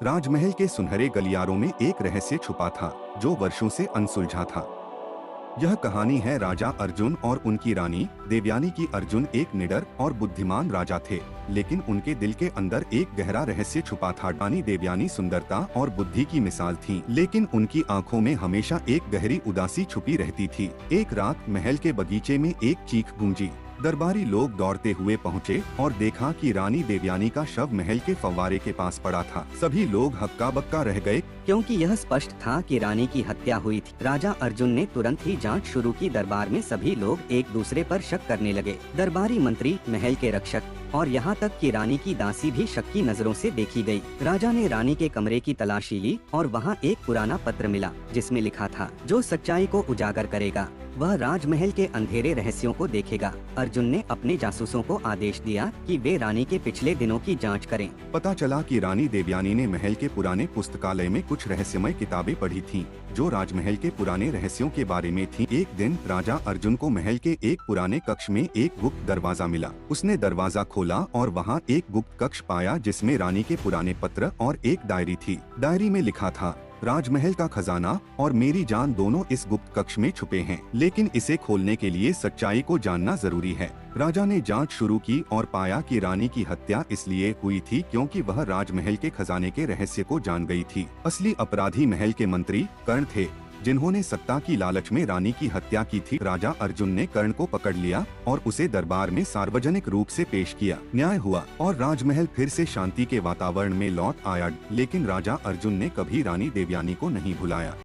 राजमहल के सुनहरे गलियारों में एक रहस्य छुपा था जो वर्षों से अनसुलझा था। यह कहानी है राजा अर्जुन और उनकी रानी देवयानी की। अर्जुन एक निडर और बुद्धिमान राजा थे, लेकिन उनके दिल के अंदर एक गहरा रहस्य छुपा था। रानी देवयानी सुंदरता और बुद्धि की मिसाल थी, लेकिन उनकी आंखों में हमेशा एक गहरी उदासी छुपी रहती थी। एक रात महल के बगीचे में एक चीख गूंजी। दरबारी लोग दौड़ते हुए पहुँचे और देखा कि रानी देवयानी का शव महल के फव्वारे के पास पड़ा था। सभी लोग हक्का बक्का रह गए, क्योंकि यह स्पष्ट था कि रानी की हत्या हुई थी। राजा अर्जुन ने तुरंत ही जांच शुरू की। दरबार में सभी लोग एक दूसरे पर शक करने लगे। दरबारी मंत्री, महल के रक्षक और यहाँ तक कि रानी की दासी भी शक की नजरों से देखी गई। राजा ने रानी के कमरे की तलाशी ली और वहाँ एक पुराना पत्र मिला जिसमें लिखा था, जो सच्चाई को उजागर करेगा वह राजमहल के अंधेरे रहस्यों को देखेगा। अर्जुन ने अपने जासूसों को आदेश दिया कि वे रानी के पिछले दिनों की जांच करें। पता चला कि रानी देवयानी ने महल के पुराने पुस्तकालय में कुछ रहस्यमय किताबें पढ़ी थीं, जो राजमहल के पुराने रहस्यों के बारे में थीं। एक दिन राजा अर्जुन को महल के एक पुराने कक्ष में एक गुप्त दरवाजा मिला। उसने दरवाजा खोला और वहाँ एक गुप्त कक्ष पाया जिसमें रानी के पुराने पत्र और एक डायरी थी। डायरी में लिखा था, राजमहल का खजाना और मेरी जान दोनों इस गुप्त कक्ष में छुपे हैं, लेकिन इसे खोलने के लिए सच्चाई को जानना जरूरी है। राजा ने जांच शुरू की और पाया कि रानी की हत्या इसलिए हुई थी क्योंकि वह राजमहल के खजाने के रहस्य को जान गई थी। असली अपराधी महल के मंत्री कर्ण थे, जिन्होंने सत्ता की लालच में रानी की हत्या की थी। राजा अर्जुन ने कर्ण को पकड़ लिया और उसे दरबार में सार्वजनिक रूप से पेश किया। न्याय हुआ और राजमहल फिर से शांति के वातावरण में लौट आया, लेकिन राजा अर्जुन ने कभी रानी देवयानी को नहीं भुलाया।